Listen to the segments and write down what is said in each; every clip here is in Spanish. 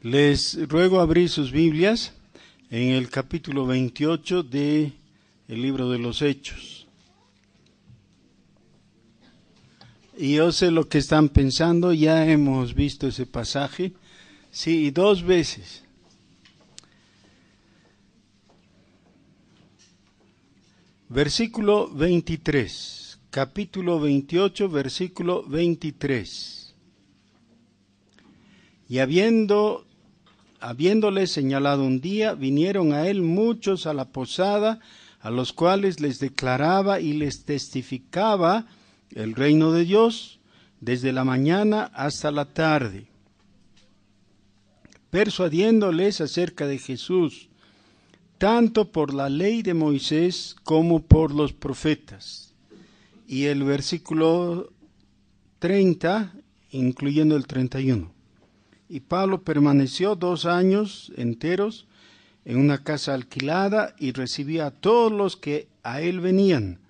Les ruego abrir sus Biblias en el capítulo 28 del libro de los Hechos. Y yo sé lo que están pensando, ya hemos visto ese pasaje, sí, y 2 veces. Versículo 23, capítulo 28, versículo 23. Y habiéndole señalado un día, vinieron a él muchos a la posada, a los cuales les declaraba y les testificaba el reino de Dios desde la mañana hasta la tarde, persuadiéndoles acerca de Jesús, tanto por la ley de Moisés como por los profetas. Y el versículo 30, incluyendo el 31. Y Pablo permaneció 2 años enteros en una casa alquilada y recibía a todos los que a él venían,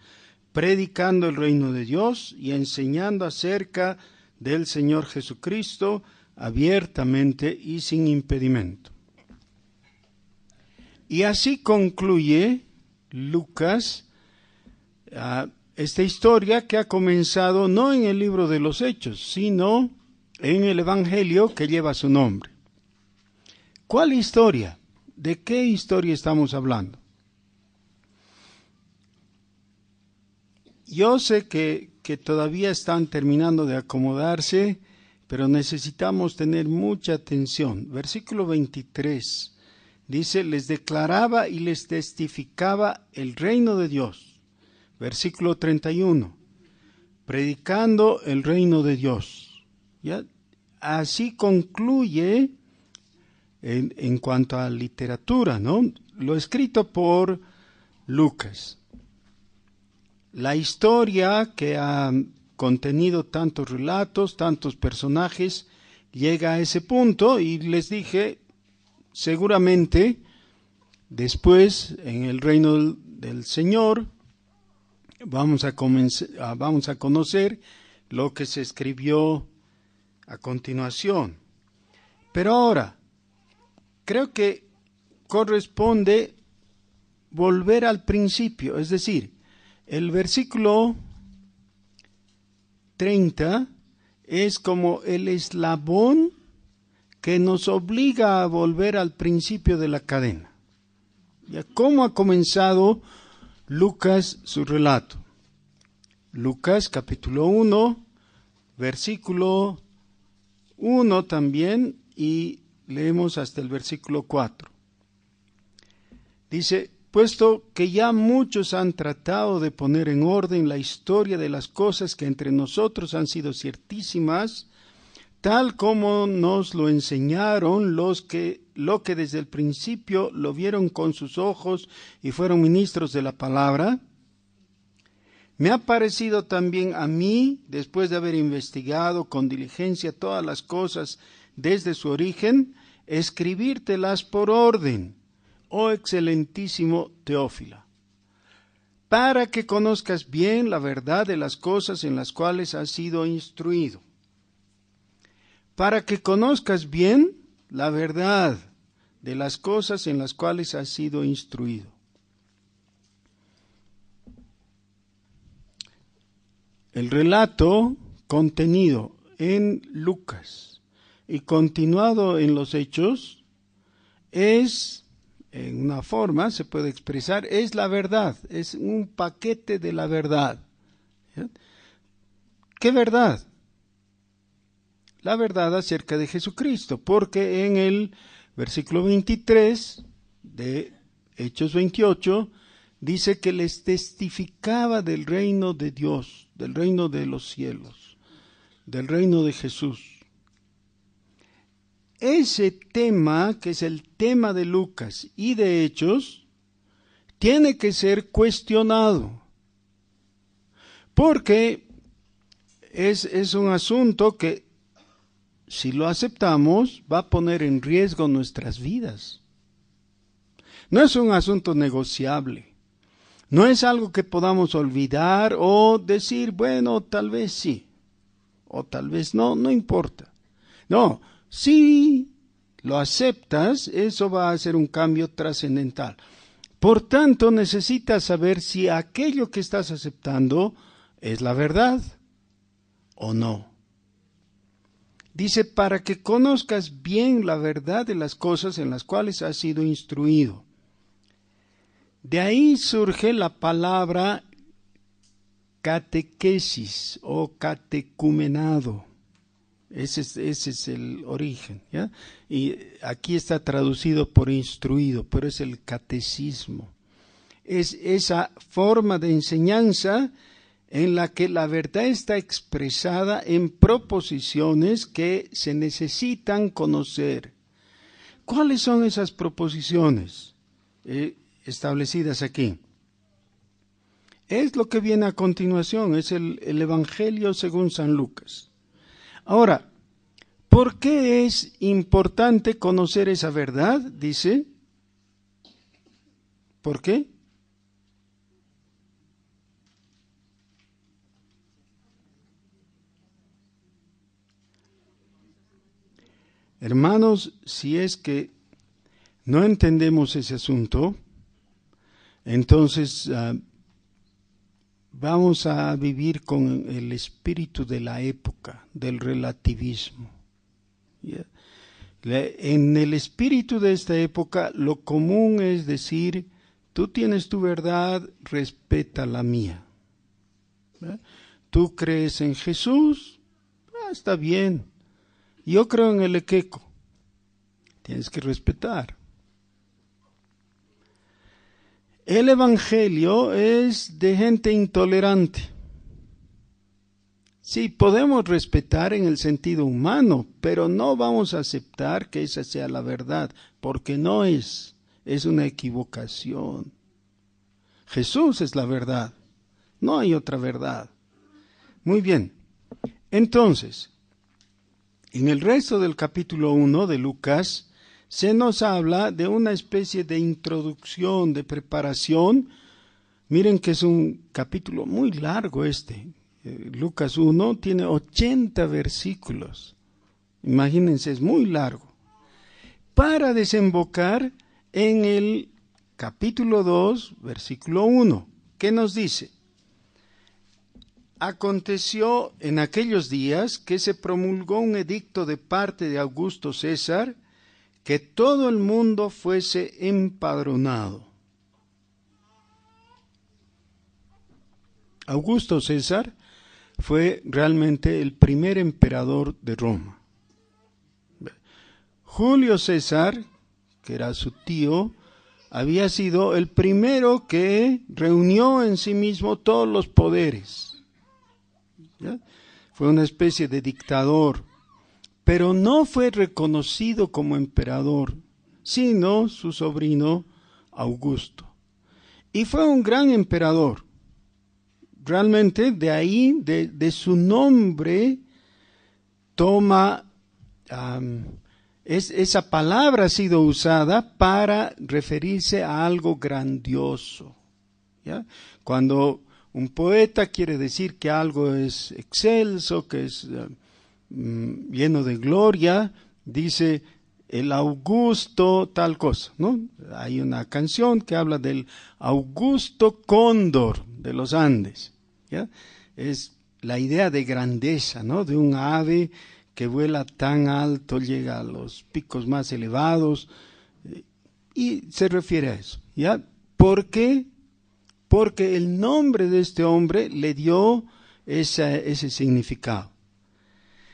predicando el reino de Dios y enseñando acerca del Señor Jesucristo abiertamente y sin impedimento. Y así concluye Lucas esta historia que ha comenzado no en el libro de los Hechos, sino en el Evangelio que lleva su nombre. ¿Cuál historia? ¿De qué historia estamos hablando? Yo sé que todavía están terminando de acomodarse, pero necesitamos tener mucha atención. Versículo 23 dice, les declaraba y les testificaba el reino de Dios. Versículo 31, predicando el reino de Dios. ¿Ya? Así concluye en cuanto a literatura, ¿no? Lo escrito por Lucas. La historia que ha contenido tantos relatos, tantos personajes, llega a ese punto y les dije, seguramente después en el reino del Señor vamos a conocer lo que se escribió a continuación. Pero ahora, creo que corresponde volver al principio, es decir, el versículo 30 es como el eslabón que nos obliga a volver al principio de la cadena. ¿Ya? ¿Cómo ha comenzado Lucas su relato? Lucas capítulo 1, versículo 1 también, y leemos hasta el versículo 4. Dice, puesto que ya muchos han tratado de poner en orden la historia de las cosas que entre nosotros han sido ciertísimas, tal como nos lo enseñaron lo que desde el principio lo vieron con sus ojos y fueron ministros de la palabra, me ha parecido también a mí, después de haber investigado con diligencia todas las cosas desde su origen, escribírtelas por orden, oh excelentísimo Teófila, para que conozcas bien la verdad de las cosas en las cuales has sido instruido. Para que conozcas bien la verdad de las cosas en las cuales has sido instruido. El relato contenido en Lucas y continuado en los Hechos es, en una forma se puede expresar, es la verdad, es un paquete de la verdad. ¿Ya? ¿Qué verdad? La verdad acerca de Jesucristo, porque en el versículo 23 de Hechos 28 dice que les testificaba del reino de Dios, del reino de los cielos, del reino de Jesús. Ese tema, que es el tema de Lucas y de Hechos, tiene que ser cuestionado, porque es un asunto que, si lo aceptamos, va a poner en riesgo nuestras vidas. No es un asunto negociable. No es algo que podamos olvidar o decir, bueno, tal vez sí, o tal vez no, no importa. No, sí lo aceptas, eso va a ser un cambio trascendental. Por tanto, necesitas saber si aquello que estás aceptando es la verdad o no. Dice, para que conozcas bien la verdad de las cosas en las cuales has sido instruido. De ahí surge la palabra catequesis o catecumenado. Ese es el origen, ¿ya? Y aquí está traducido por instruido, pero es el catecismo. Es esa forma de enseñanza en la que la verdad está expresada en proposiciones que se necesitan conocer. ¿Cuáles son esas proposiciones establecidas aquí? Es lo que viene a continuación, es el Evangelio según San Lucas. Ahora, ¿por qué es importante conocer esa verdad? Dice, ¿por qué? Hermanos, si es que no entendemos ese asunto, entonces vamos a vivir con el espíritu de la época, del relativismo. ¿Ya? En el espíritu de esta época, lo común es decir, tú tienes tu verdad, respeta la mía. ¿Ya? Tú crees en Jesús, está bien. Yo creo en el equeco, tienes que respetar. El Evangelio es de gente intolerante. Sí, podemos respetar en el sentido humano, pero no vamos a aceptar que esa sea la verdad, porque no es una equivocación. Jesús es la verdad, no hay otra verdad. Muy bien, entonces, en el resto del capítulo 1 de Lucas, se nos habla de una especie de introducción, de preparación. Miren que es un capítulo muy largo este. Lucas 1 tiene 80 versículos. Imagínense, es muy largo. Para desembocar en el capítulo 2, versículo 1, ¿qué nos dice? Aconteció en aquellos días que se promulgó un edicto de parte de Augusto César que todo el mundo fuese empadronado. Augusto César fue realmente el primer emperador de Roma. Julio César, que era su tío, había sido el primero que reunió en sí mismo todos los poderes. ¿Ya? Fue una especie de dictador, pero no fue reconocido como emperador, sino su sobrino Augusto. Y fue un gran emperador. Realmente de ahí, de su nombre, toma, esa palabra ha sido usada para referirse a algo grandioso. ¿Ya? Cuando un poeta quiere decir que algo es excelso, que es lleno de gloria, dice el Augusto tal cosa, ¿no? Hay una canción que habla del Augusto Cóndor de los Andes, ¿ya? Es la idea de grandeza, ¿no? De un ave que vuela tan alto, llega a los picos más elevados, y se refiere a eso, ¿ya? ¿Por qué? Porque el nombre de este hombre le dio ese significado.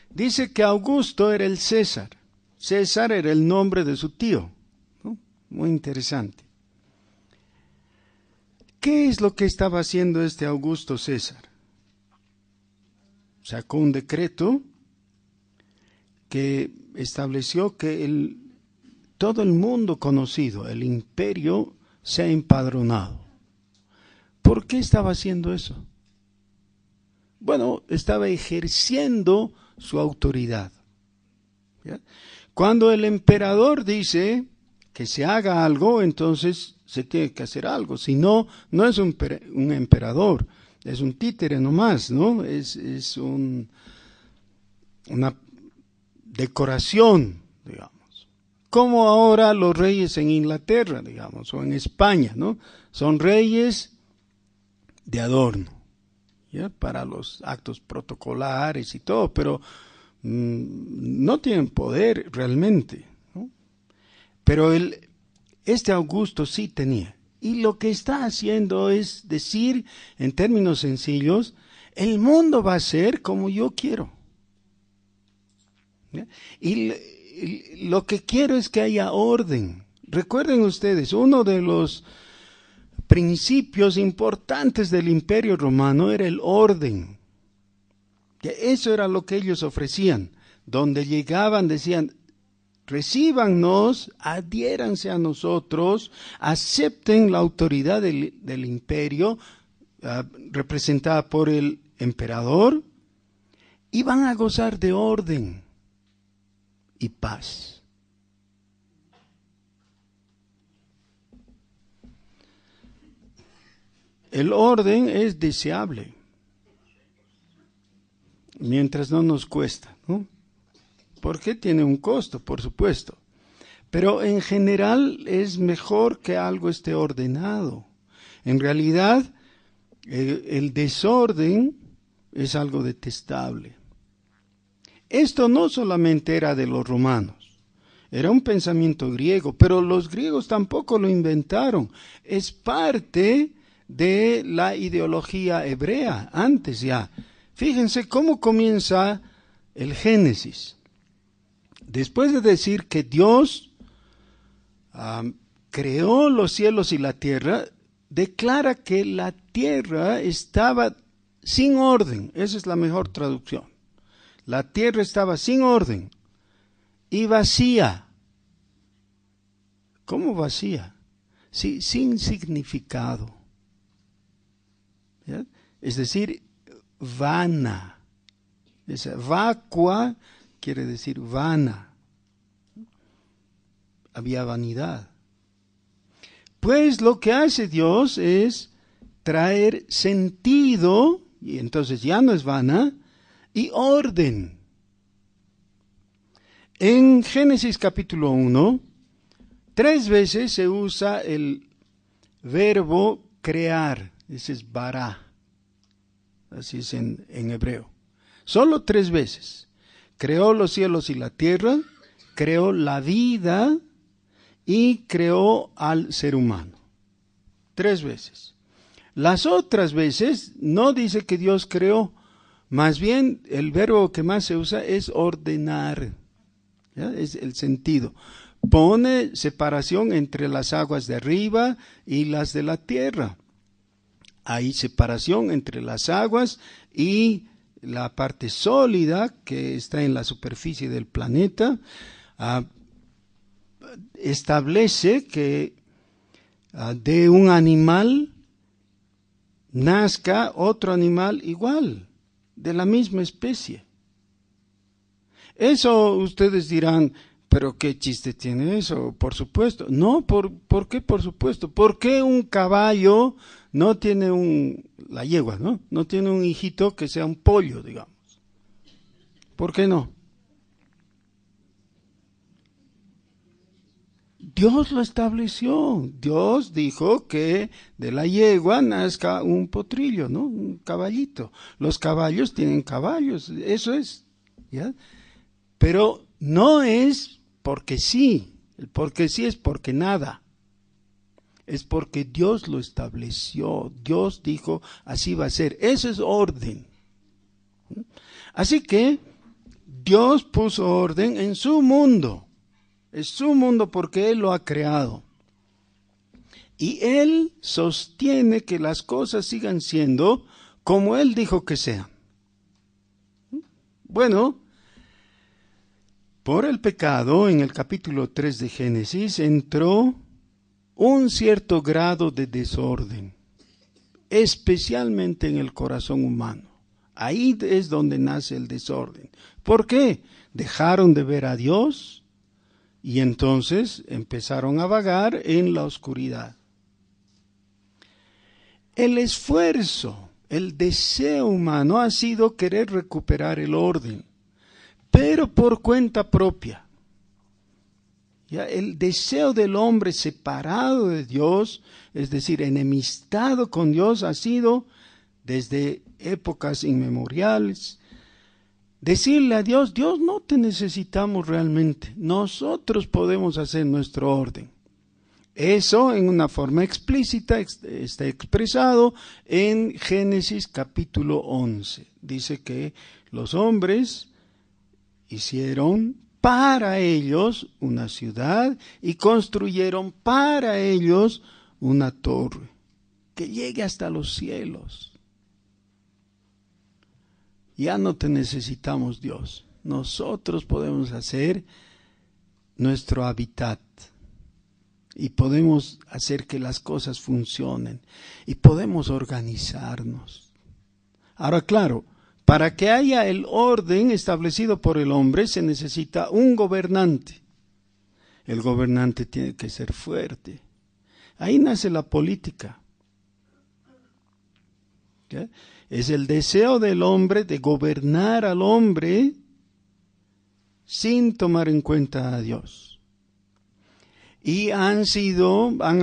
Dice que Augusto era el César. César era el nombre de su tío, ¿no? Muy interesante. ¿Qué es lo que estaba haciendo este Augusto César? Sacó un decreto que estableció que todo el mundo conocido, el imperio, sea empadronado. ¿Por qué estaba haciendo eso? Bueno, estaba ejerciendo su autoridad. ¿Ya? Cuando el emperador dice que se haga algo, entonces se tiene que hacer algo. Si no, no es un emperador, es un títere nomás, ¿no? Es una decoración, digamos. como ahora los reyes en Inglaterra, digamos, o en España, ¿no? Son reyes de adorno, ¿ya? Para los actos protocolares y todo, pero no tienen poder realmente, ¿no? Pero este Augusto sí tenía. Y lo que está haciendo es decir, en términos sencillos, el mundo va a ser como yo quiero. ¿Ya? Y lo que quiero es que haya orden. Recuerden ustedes, uno de los principios importantes del Imperio Romano era el orden. Que eso era lo que ellos ofrecían. Donde llegaban decían, recíbannos, adhiéranse a nosotros, acepten la autoridad del imperio, representada por el emperador, y van a gozar de orden y paz. El orden es deseable, mientras no nos cuesta, ¿no? Porque tiene un costo, por supuesto. Pero en general es mejor que algo esté ordenado. En realidad, el desorden es algo detestable. Esto no solamente era de los romanos, era un pensamiento griego, pero los griegos tampoco lo inventaron. Es parte de la ideología hebrea, antes ya. Fíjense cómo comienza el Génesis. Después de decir que Dios creó los cielos y la tierra, declara que la tierra estaba sin orden. Esa es la mejor traducción. La tierra estaba sin orden y vacía. ¿Cómo vacía? Sí, sin significado. ¿Ya? Es decir, vana. Esa vacua quiere decir vana. Había vanidad. Pues lo que hace Dios es traer sentido, y entonces ya no es vana, y orden. En Génesis capítulo 1, 3 veces se usa el verbo crear. Ese es bara. Así es en hebreo. Solo 3 veces. Creó los cielos y la tierra, creó la vida y creó al ser humano. 3 veces. Las otras veces no dice que Dios creó, más bien el verbo que más se usa es ordenar. ¿Ya? Es el sentido. Pone separación entre las aguas de arriba y las de la tierra. Hay separación entre las aguas y la parte sólida que está en la superficie del planeta. Establece que de un animal nazca otro animal igual, de la misma especie. Eso ustedes dirán, pero ¿qué chiste tiene eso? Por supuesto. No, ¿por qué por supuesto? ¿Por qué un caballo no tiene la yegua, ¿no? No tiene un hijito que sea un pollo, digamos? ¿Por qué no? Dios lo estableció. Dios dijo que de la yegua nazca un potrillo, ¿no? Un caballito. Los caballos tienen caballos, eso es, ¿ya? Pero no es porque sí. El porque sí es porque nada. Es porque Dios lo estableció. Dios dijo, así va a ser. Eso es orden. Así que Dios puso orden en su mundo. Es su mundo porque Él lo ha creado. Y Él sostiene que las cosas sigan siendo como Él dijo que sean. Bueno, por el pecado, en el capítulo 3 de Génesis, entró un cierto grado de desorden, especialmente en el corazón humano. Ahí es donde nace el desorden. ¿Por qué? Dejaron de ver a Dios y entonces empezaron a vagar en la oscuridad. El esfuerzo, el deseo humano ha sido querer recuperar el orden, pero por cuenta propia. Ya, el deseo del hombre separado de Dios, es decir, enemistado con Dios, ha sido desde épocas inmemoriales. Decirle a Dios, Dios, no te necesitamos realmente, nosotros podemos hacer nuestro orden. Eso en una forma explícita está expresado en Génesis capítulo 11. Dice que los hombres hicieron para ellos una ciudad y construyeron para ellos una torre que llegue hasta los cielos. Ya no te necesitamos, Dios. Nosotros podemos hacer nuestro hábitat y podemos hacer que las cosas funcionen y podemos organizarnos. Ahora, claro, para que haya el orden establecido por el hombre se necesita un gobernante. El gobernante tiene que ser fuerte. Ahí nace la política. ¿Okay? Es el deseo del hombre de gobernar al hombre sin tomar en cuenta a Dios. Y han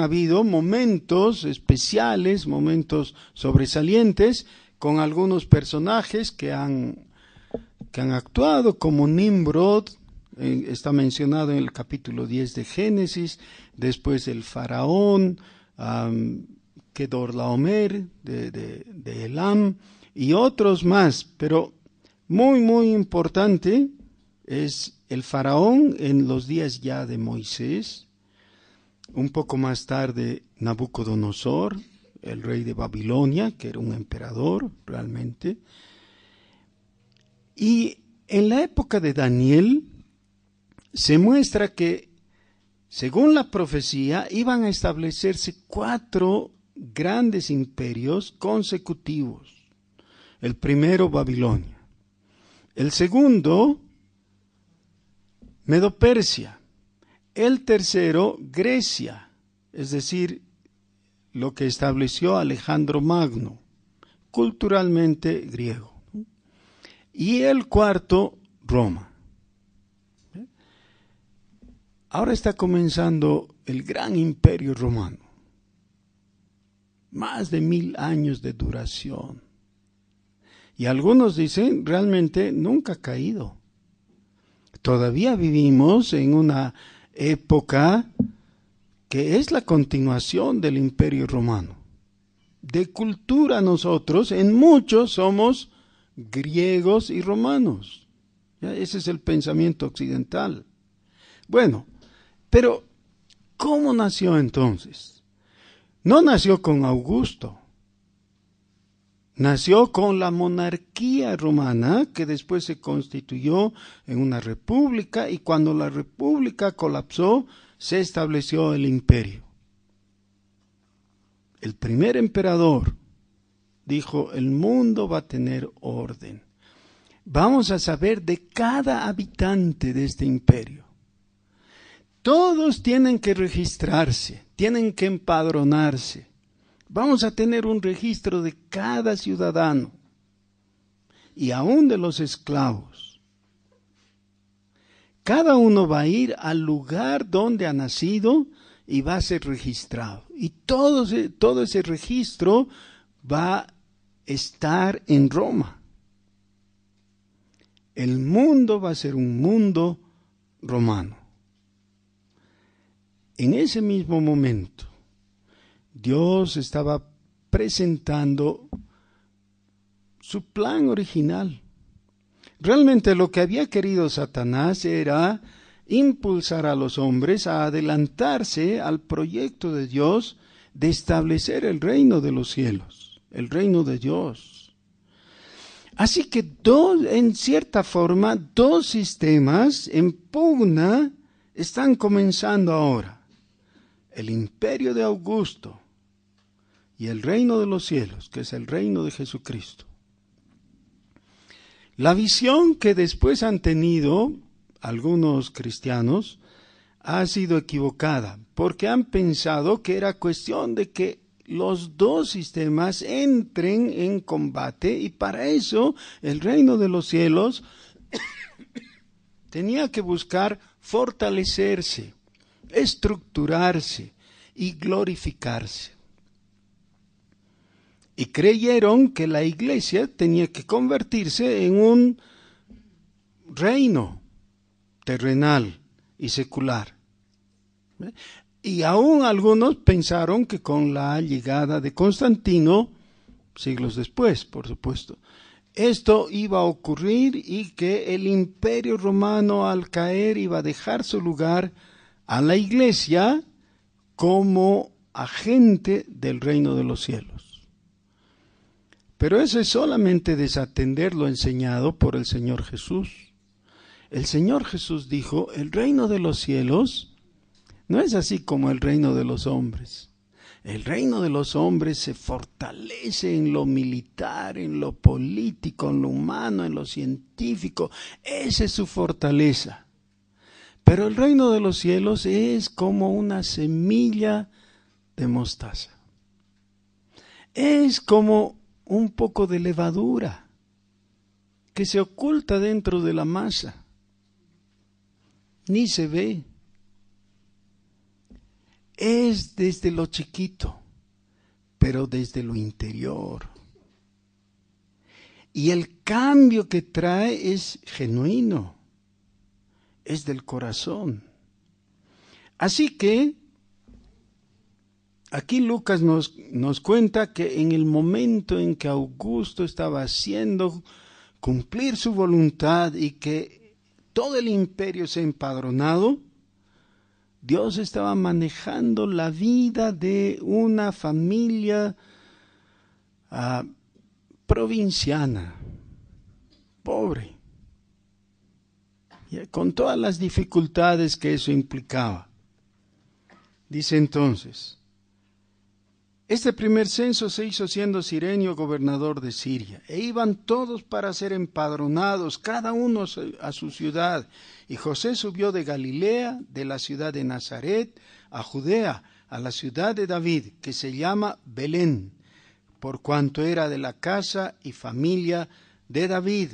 habido momentos especiales, momentos sobresalientes, con algunos personajes que han actuado, como Nimrod, está mencionado en el capítulo 10 de Génesis, después el faraón, Kedorlaomer de Elam, y otros más, pero muy, muy importante es el faraón en los días ya de Moisés, un poco más tarde Nabucodonosor, el rey de Babilonia, que era un emperador realmente. Y en la época de Daniel se muestra que, según la profecía, iban a establecerse 4 grandes imperios consecutivos. El primero, Babilonia. El segundo, Medo-Persia. El tercero, Grecia, es decir, lo que estableció Alejandro Magno, culturalmente griego. Y el cuarto, Roma. Ahora está comenzando el gran imperio romano. Más de 1000 años de duración. Y algunos dicen, realmente nunca ha caído. Todavía vivimos en una época que es la continuación del Imperio Romano. De cultura nosotros, en muchos somos griegos y romanos. ¿Ya? Ese es el pensamiento occidental. Bueno, pero ¿cómo nació entonces? No nació con Augusto. Nació con la monarquía romana, que después se constituyó en una república, y cuando la república colapsó, se estableció el imperio. El primer emperador dijo, el mundo va a tener orden. Vamos a saber de cada habitante de este imperio. Todos tienen que registrarse, tienen que empadronarse. Vamos a tener un registro de cada ciudadano y aún de los esclavos. Cada uno va a ir al lugar donde ha nacido y va a ser registrado. Y todo ese registro va a estar en Roma. El mundo va a ser un mundo romano. En ese mismo momento, Dios estaba presentando su plan original. Realmente lo que había querido Satanás era impulsar a los hombres a adelantarse al proyecto de Dios de establecer el reino de los cielos, el reino de Dios. Así que en cierta forma, 2 sistemas en pugna están comenzando ahora. El imperio de Augusto y el reino de los cielos, que es el reino de Jesucristo. La visión que después han tenido algunos cristianos ha sido equivocada, porque han pensado que era cuestión de que los 2 sistemas entren en combate, y para eso el reino de los cielos tenía que buscar fortalecerse, estructurarse y glorificarse. Y creyeron que la iglesia tenía que convertirse en un reino terrenal y secular. Y aún algunos pensaron que con la llegada de Constantino, siglos después, por supuesto, esto iba a ocurrir y que el imperio romano al caer iba a dejar su lugar a la iglesia como agente del reino de los cielos. Pero eso es solamente desatender lo enseñado por el Señor Jesús. El Señor Jesús dijo, el reino de los cielos no es así como el reino de los hombres. El reino de los hombres se fortalece en lo militar, en lo político, en lo humano, en lo científico. Esa es su fortaleza. Pero el reino de los cielos es como una semilla de mostaza. Es como un poco de levadura que se oculta dentro de la masa. Ni se ve. Es desde lo chiquito, pero desde lo interior. Y el cambio que trae es genuino, es del corazón. Así que aquí Lucas nos cuenta que en el momento en que Augusto estaba haciendo cumplir su voluntad y que todo el imperio se ha empadronado, Dios estaba manejando la vida de una familia provinciana, pobre, con todas las dificultades que eso implicaba. Dice entonces, este primer censo se hizo siendo Cirenio gobernador de Siria, e iban todos para ser empadronados, cada uno a su ciudad. Y José subió de Galilea, de la ciudad de Nazaret, a Judea, a la ciudad de David, que se llama Belén, por cuanto era de la casa y familia de David,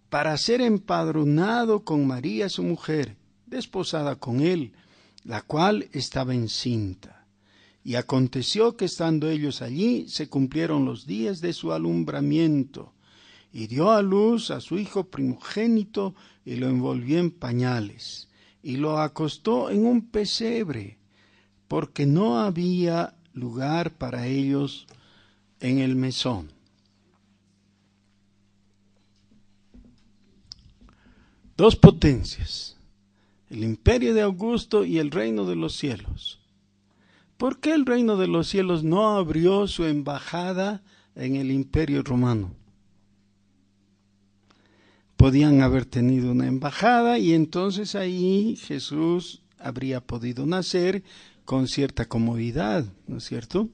para ser empadronado con María su mujer, desposada con él, la cual estaba encinta. Y aconteció que estando ellos allí, se cumplieron los días de su alumbramiento, y dio a luz a su hijo primogénito, y lo envolvió en pañales, y lo acostó en un pesebre, porque no había lugar para ellos en el mesón. Dos potencias, el imperio de Augusto y el reino de los cielos. ¿Por qué el reino de los cielos no abrió su embajada en el imperio romano? Podían haber tenido una embajada y entonces ahí Jesús habría podido nacer con cierta comodidad, ¿no es cierto?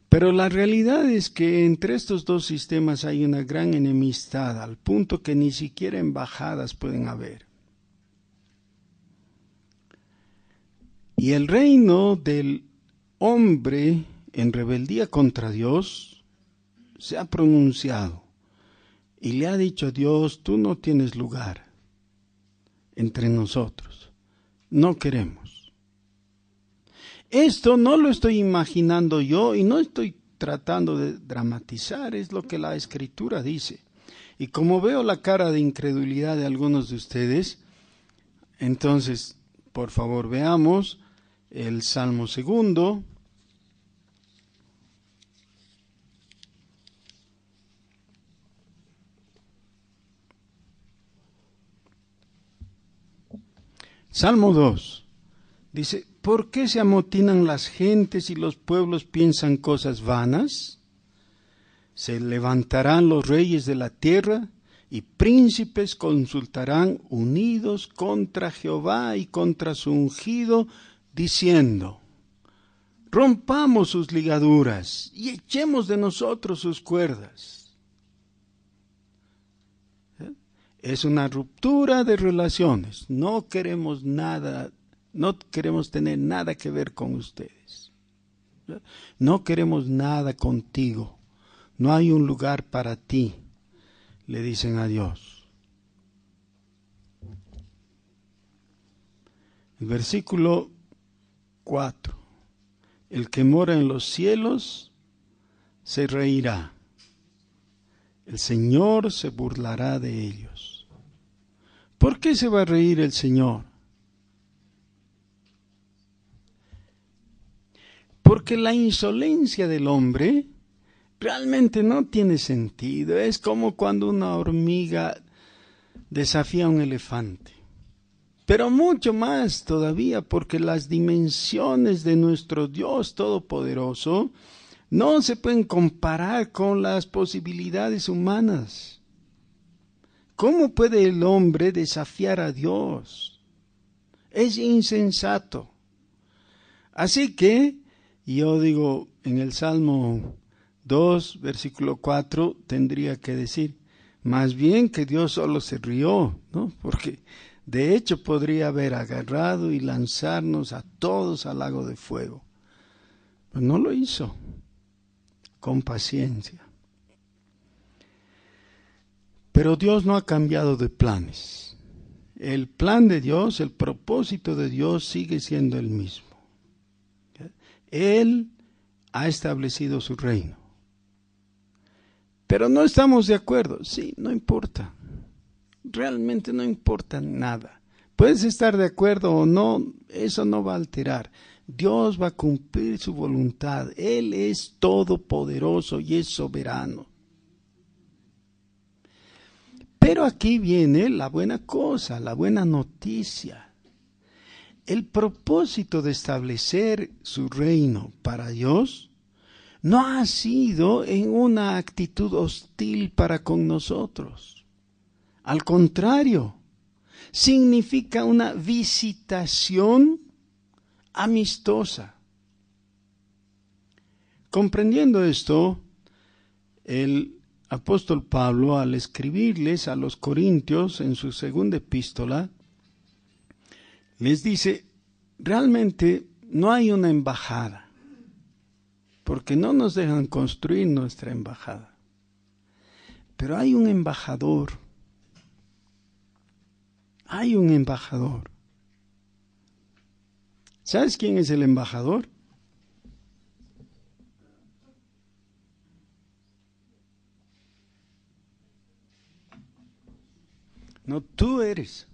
Pero la realidad es que entre estos dos sistemas hay una gran enemistad, al punto que ni siquiera embajadas pueden haber. Y el reino del hombre en rebeldía contra Dios se ha pronunciado y le ha dicho a Dios, tú no tienes lugar entre nosotros, no queremos. Esto no lo estoy imaginando yo y no estoy tratando de dramatizar, es lo que la Escritura dice. Y como veo la cara de incredulidad de algunos de ustedes, entonces, por favor, veamos el Salmo 2. Salmo 2. Dice, ¿por qué se amotinan las gentes y los pueblos piensan cosas vanas? Se levantarán los reyes de la tierra y príncipes consultarán unidos contra Jehová y contra su ungido, diciendo, rompamos sus ligaduras y echemos de nosotros sus cuerdas. Es una ruptura de relaciones. No queremos nada, no queremos tener nada que ver con ustedes. No queremos nada contigo. No hay un lugar para ti, le dicen a Dios. El versículo 4. El que mora en los cielos se reirá. El Señor se burlará de ellos. ¿Por qué se va a reír el Señor? Porque la insolencia del hombre realmente no tiene sentido. Es como cuando una hormiga desafía a un elefante. Pero mucho más todavía, porque las dimensiones de nuestro Dios Todopoderoso no se pueden comparar con las posibilidades humanas. ¿Cómo puede el hombre desafiar a Dios? Es insensato. Así que, yo digo, en el Salmo 2, versículo 4, tendría que decir, más bien que Dios solo se rió, ¿no? Porque de hecho podría haber agarrado y lanzarnos a todos al lago de fuego. Pero no lo hizo, con paciencia. Pero Dios no ha cambiado de planes. El plan de Dios, el propósito de Dios sigue siendo el mismo. Él ha establecido su reino. Pero no estamos de acuerdo. Sí, no importa. Realmente no importa nada. Puedes estar de acuerdo o no, eso no va a alterar. Dios va a cumplir su voluntad. Él es todopoderoso y es soberano. Pero aquí viene la buena cosa, la buena noticia. El propósito de establecer su reino para Dios no ha sido en una actitud hostil para con nosotros. Al contrario, significa una visitación amistosa. Comprendiendo esto, el apóstol Pablo, al escribirles a los Corintios en su segunda epístola, les dice, realmente no hay una embajada, porque no nos dejan construir nuestra embajada. Pero hay un embajador. Hay un embajador. ¿Sabes quién es el embajador? No, tú eres.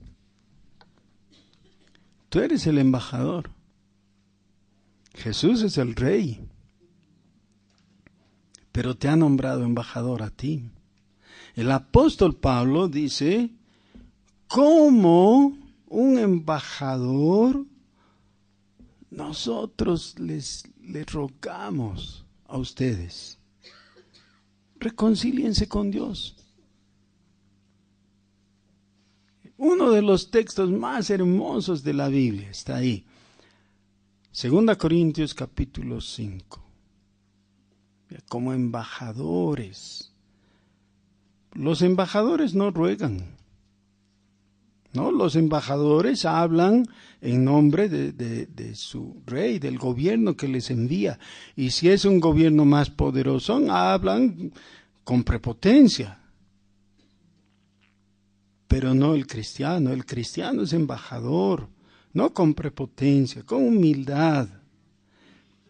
Tú eres el embajador. Jesús es el rey. Pero te ha nombrado embajador a ti. El apóstol Pablo dice, como un embajador, nosotros les rogamos a ustedes, reconcíliense con Dios. Uno de los textos más hermosos de la Biblia está ahí. 2 Corintios capítulo 5. Como embajadores. Los embajadores no ruegan. ¿No? Los embajadores hablan en nombre de su rey, del gobierno que les envía. Y si es un gobierno más poderoso, hablan con prepotencia. Pero no el cristiano es embajador, no con prepotencia, con humildad,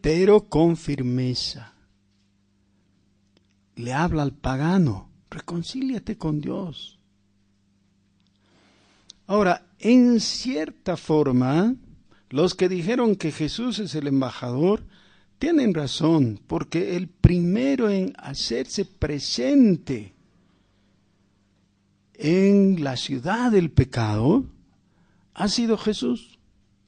pero con firmeza. Le habla al pagano, reconcíliate con Dios. Ahora, en cierta forma, los que dijeron que Jesús es el embajador, tienen razón, porque el primero en hacerse presente en la ciudad del pecado ha sido Jesús.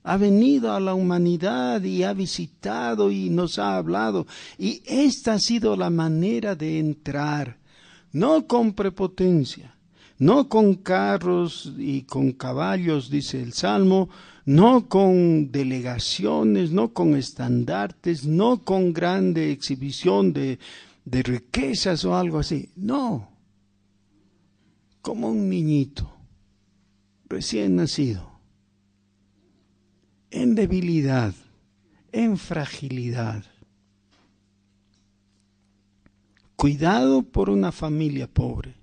Ha venido a la humanidad y ha visitado y nos ha hablado. Y esta ha sido la manera de entrar, no con prepotencia, no con carros y con caballos, dice el Salmo, no con delegaciones, no con estandartes, no con grande exhibición de riquezas o algo así. No, como un niñito recién nacido, en debilidad, en fragilidad. Cuidado por una familia pobre,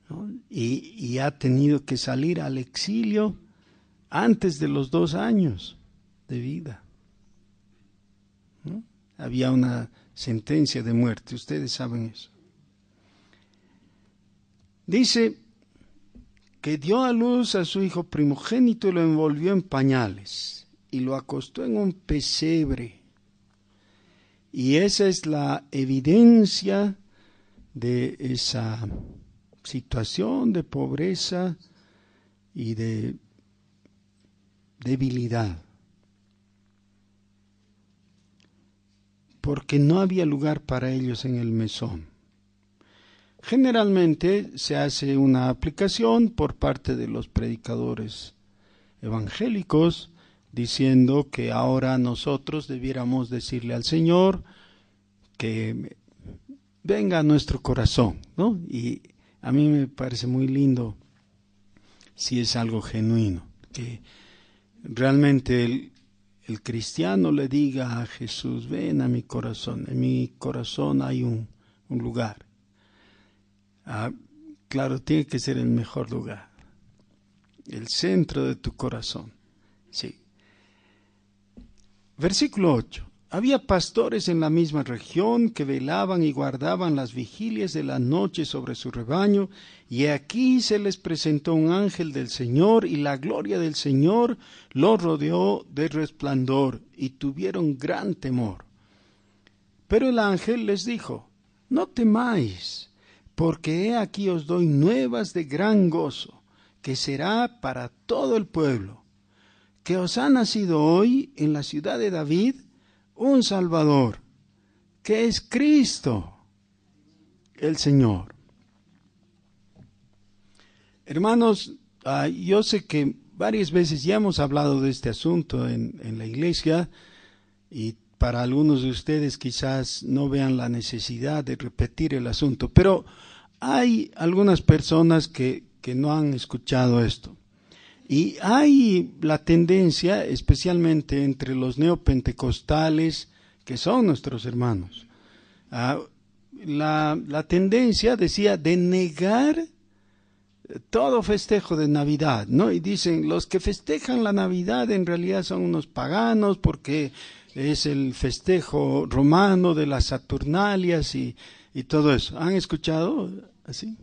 ¿no? Y ha tenido que salir al exilio antes de los 2 años de vida, ¿no? Había una sentencia de muerte, ustedes saben eso. Dice que dio a luz a su hijo primogénito y lo envolvió en pañales y lo acostó en un pesebre. Y esa es la evidencia de esa situación de pobreza y de debilidad, porque no había lugar para ellos en el mesón. Generalmente se hace una aplicación por parte de los predicadores evangélicos diciendo que ahora nosotros debiéramos decirle al Señor que venga a nuestro corazón, ¿no? Y a mí me parece muy lindo si es algo genuino, que realmente el cristiano le diga a Jesús, ven a mi corazón, en mi corazón hay un lugar. Claro, tiene que ser el mejor lugar, el centro de tu corazón. Sí. Versículo 8. Había pastores en la misma región que velaban y guardaban las vigilias de la noche sobre su rebaño, y aquí se les presentó un ángel del Señor, y la gloria del Señor los rodeó de resplandor, y tuvieron gran temor. Pero el ángel les dijo, no temáis, porque he aquí os doy nuevas de gran gozo, que será para todo el pueblo, que os ha nacido hoy en la ciudad de David un Salvador, que es Cristo, el Señor. Hermanos, yo sé que varias veces ya hemos hablado de este asunto en la iglesia, y para algunos de ustedes quizás no vean la necesidad de repetir el asunto, pero hay algunas personas que no han escuchado esto. Y hay la tendencia, especialmente entre los neopentecostales, que son nuestros hermanos, la tendencia, decía, de negar todo festejo de Navidad, ¿no? Y dicen, los que festejan la Navidad en realidad son unos paganos porque es el festejo romano de las Saturnalias y todo eso. ¿Han escuchado así?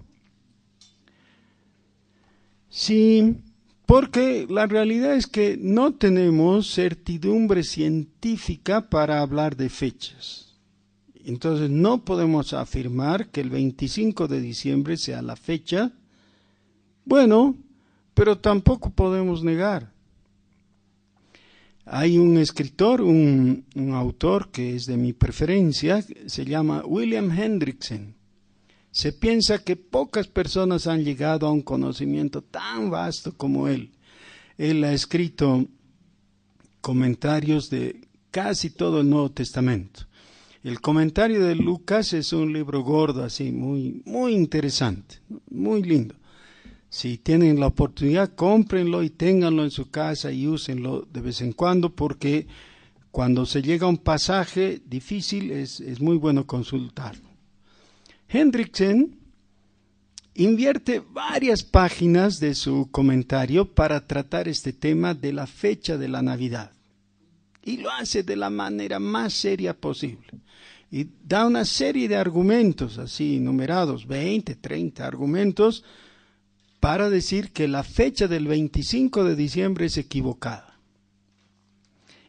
Sí. Porque la realidad es que no tenemos certidumbre científica para hablar de fechas. Entonces no podemos afirmar que el 25 de diciembre sea la fecha. Bueno, pero tampoco podemos negar. Hay un escritor, un autor que es de mi preferencia, se llama William Hendrickson. Se piensa que pocas personas han llegado a un conocimiento tan vasto como él. Él ha escrito comentarios de casi todo el Nuevo Testamento. El comentario de Lucas es un libro gordo, así, muy, muy interesante, muy lindo. Si tienen la oportunidad, cómprenlo y ténganlo en su casa y úsenlo de vez en cuando, porque cuando se llega a un pasaje difícil es muy bueno consultarlo. Hendrickson invierte varias páginas de su comentario para tratar este tema de la fecha de la Navidad. Y lo hace de la manera más seria posible. Y da una serie de argumentos, así numerados, 20, 30 argumentos, para decir que la fecha del 25 de diciembre es equivocada.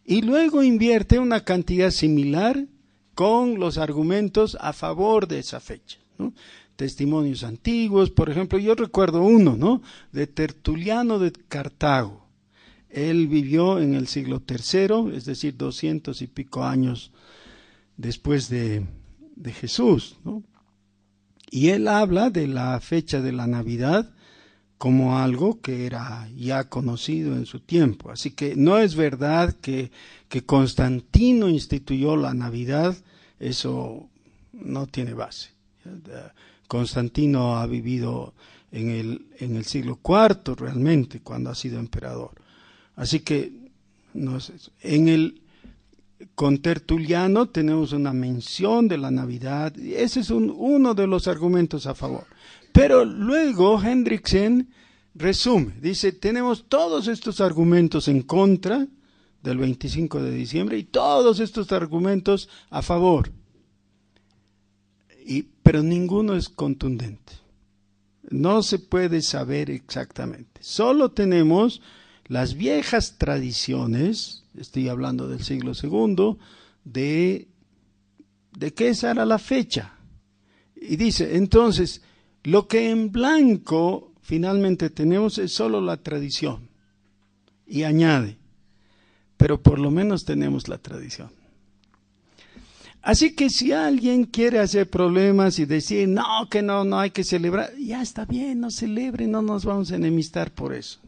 Y luego invierte una cantidad similar con los argumentos a favor de esa fecha, ¿no? Testimonios antiguos, por ejemplo, yo recuerdo uno, ¿no?, de Tertuliano de Cartago. Él vivió en el siglo III, es decir, 200 y pico años después de Jesús, ¿no? Y él habla de la fecha de la Navidad como algo que era ya conocido en su tiempo. Así que no es verdad que Constantino instituyó la Navidad, eso no tiene base. Constantino ha vivido en el siglo IV realmente, cuando ha sido emperador. Así que no es eso. Con Tertuliano tenemos una mención de la Navidad, y ese es uno de los argumentos a favor. Pero luego Hendrickson resume, dice, tenemos todos estos argumentos en contra del 25 de diciembre y todos estos argumentos a favor, pero ninguno es contundente. No se puede saber exactamente. Solo tenemos las viejas tradiciones, estoy hablando del siglo II, de que esa era la fecha. Y dice, entonces, lo que en blanco finalmente tenemos es solo la tradición. Y añade, pero por lo menos tenemos la tradición. Así que si alguien quiere hacer problemas y decir, no, que no hay que celebrar, ya está bien, no celebre, no nos vamos a enemistar por eso.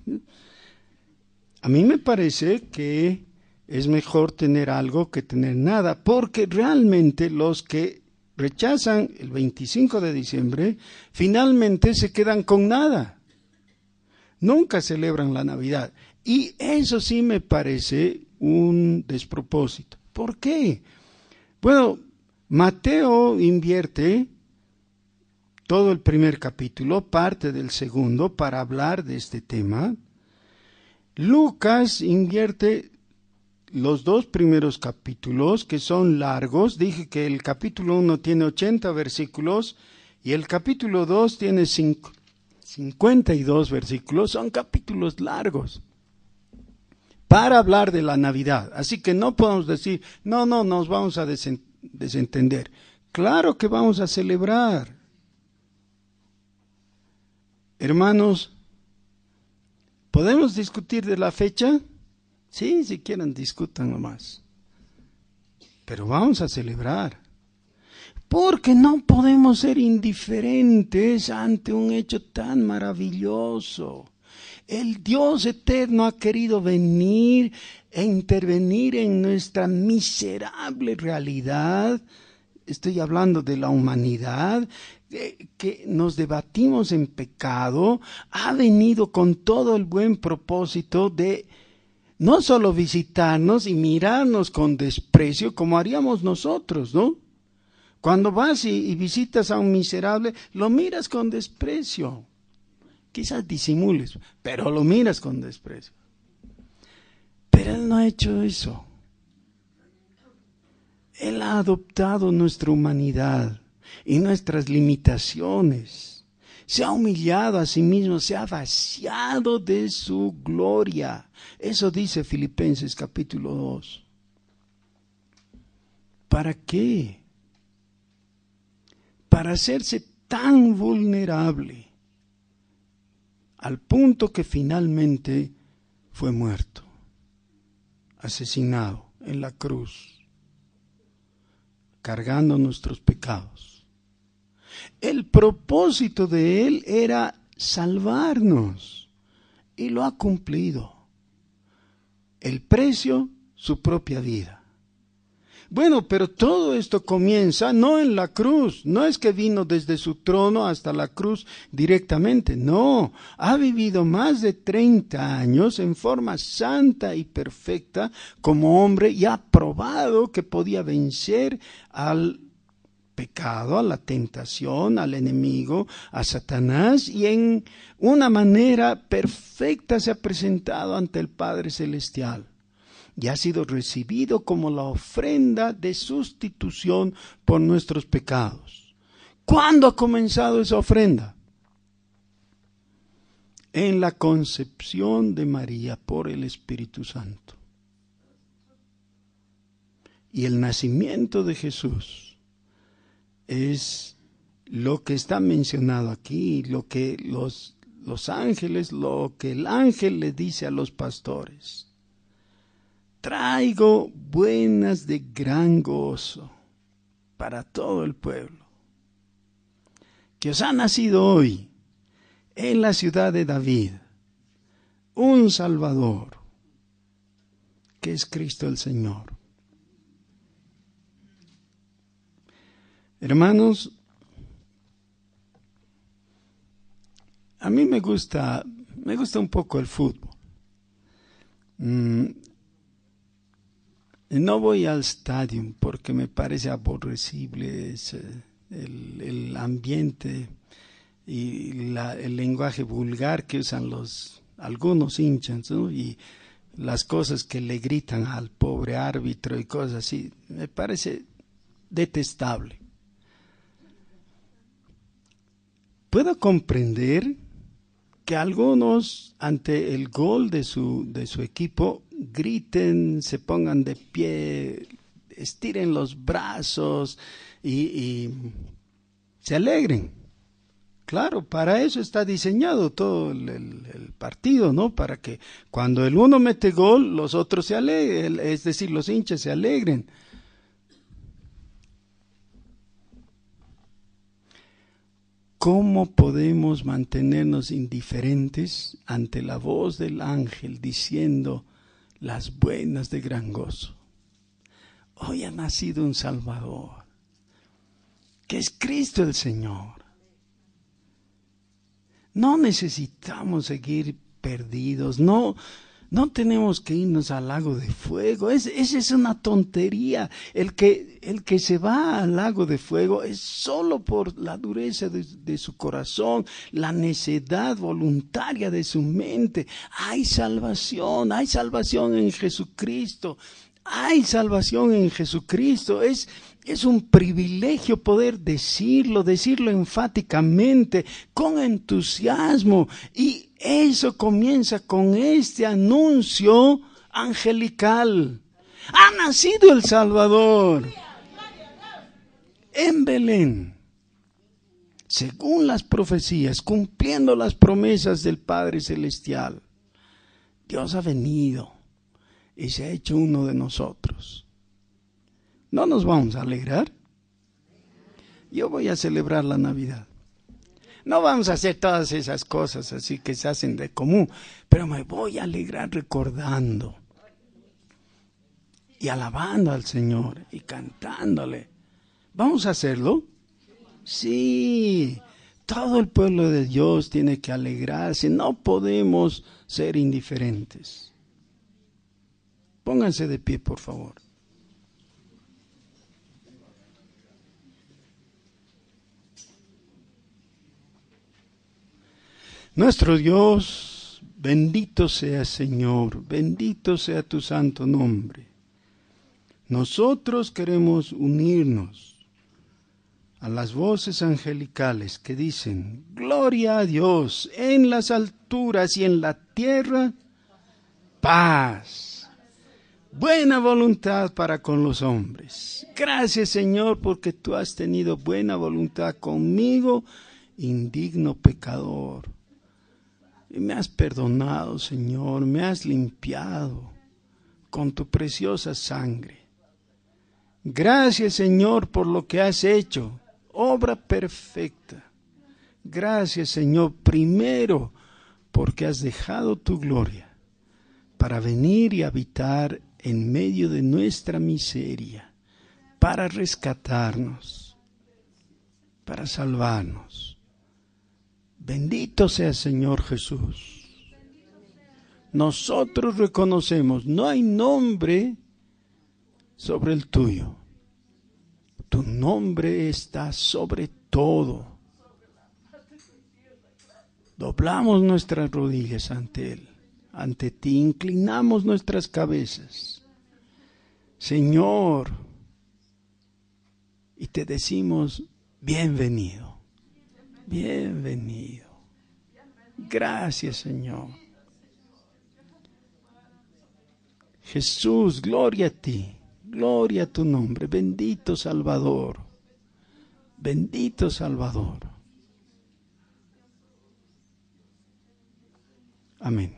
A mí me parece que es mejor tener algo que tener nada, porque realmente los que rechazan el 25 de diciembre, finalmente se quedan con nada. Nunca celebran la Navidad. Y eso sí me parece un despropósito. ¿Por qué? Bueno, Mateo invierte todo el primer capítulo, parte del segundo, para hablar de este tema. Lucas invierte los dos primeros capítulos, que son largos. Dije que el capítulo 1 tiene 80 versículos y el capítulo 2 tiene 52 versículos. Son capítulos largos para hablar de la Navidad. Así que no podemos decir, no, nos vamos a desentender. Claro que vamos a celebrar. Hermanos, ¿podemos discutir de la fecha? Sí, si quieren, discutan nomás. Pero vamos a celebrar. Porque no podemos ser indiferentes ante un hecho tan maravilloso. El Dios eterno ha querido venir e intervenir en nuestra miserable realidad. Estoy hablando de la humanidad, que nos debatimos en pecado. Ha venido con todo el buen propósito de no solo visitarnos y mirarnos con desprecio como haríamos nosotros, ¿no? Cuando vas y visitas a un miserable, lo miras con desprecio. Quizás disimules, pero lo miras con desprecio. Pero Él no ha hecho eso. Él ha adoptado nuestra humanidad y nuestras limitaciones. Se ha humillado a sí mismo, se ha vaciado de su gloria. Eso dice Filipenses capítulo 2. ¿Para qué? Para hacerse tan vulnerable al punto que finalmente fue muerto, asesinado en la cruz, cargando nuestros pecados. El propósito de Él era salvarnos y lo ha cumplido. El precio, su propia vida. Bueno, pero todo esto comienza no en la cruz, no es que vino desde su trono hasta la cruz directamente, no, ha vivido más de 30 años en forma santa y perfecta como hombre y ha probado que podía vencer al pecado, a la tentación, al enemigo, a Satanás, y en una manera perfecta se ha presentado ante el Padre Celestial. Y ha sido recibido como la ofrenda de sustitución por nuestros pecados. ¿Cuándo ha comenzado esa ofrenda? En la concepción de María por el Espíritu Santo. Y el nacimiento de Jesús es lo que está mencionado aquí, lo que los ángeles, lo que el ángel le dice a los pastores. Traigo buenas de gran gozo para todo el pueblo, que os ha nacido hoy en la ciudad de David un Salvador, que es Cristo el Señor. Hermanos, a mí me gusta un poco el fútbol. No voy al estadio porque me parece aborrecible el ambiente el lenguaje vulgar que usan algunos hinchas, ¿no? Y las cosas que le gritan al pobre árbitro y cosas así, me parece detestable. Puedo comprender que algunos ante el gol de su equipo griten, se pongan de pie, estiren los brazos y se alegren. Claro, para eso está diseñado todo el partido, ¿no? Para que cuando el uno mete gol, los otros se alegren, es decir, los hinchas se alegren. ¿Cómo podemos mantenernos indiferentes ante la voz del ángel diciendo las buenas de gran gozo? Hoy ha nacido un Salvador, que es Cristo el Señor. No necesitamos seguir perdidos, no tenemos que irnos al lago de fuego. Esa es una tontería. El que se va al lago de fuego es solo por la dureza de su corazón, la necedad voluntaria de su mente. Hay salvación en Jesucristo. Hay salvación en Jesucristo. Es un privilegio poder decirlo enfáticamente, con entusiasmo. Y eso comienza con este anuncio angelical. Ha nacido el Salvador en Belén, según las profecías, cumpliendo las promesas del Padre Celestial. Dios ha venido y se ha hecho uno de nosotros. ¿No nos vamos a alegrar? Yo voy a celebrar la Navidad. No vamos a hacer todas esas cosas así que se hacen de común, pero me voy a alegrar recordando y alabando al Señor y cantándole. ¿Vamos a hacerlo? Sí, todo el pueblo de Dios tiene que alegrarse. No podemos ser indiferentes. Pónganse de pie, por favor. Nuestro Dios, bendito sea Señor, bendito sea tu santo nombre. Nosotros queremos unirnos a las voces angelicales que dicen: gloria a Dios en las alturas y en la tierra, paz, buena voluntad para con los hombres. Gracias, Señor, porque tú has tenido buena voluntad conmigo, indigno pecador. Y me has perdonado, Señor, me has limpiado con tu preciosa sangre. Gracias, Señor, por lo que has hecho, obra perfecta. Gracias, Señor, primero porque has dejado tu gloria para venir y habitar en medio de nuestra miseria, para rescatarnos, para salvarnos. Bendito sea Señor Jesús. Nosotros reconocemos, no hay nombre sobre el tuyo. Tu nombre está sobre todo. Doblamos nuestras rodillas ante Él, ante ti, inclinamos nuestras cabezas, Señor, y te decimos: bienvenido. Bienvenido. Gracias, Señor. Jesús, gloria a ti, gloria a tu nombre. Bendito Salvador, bendito Salvador. Amén.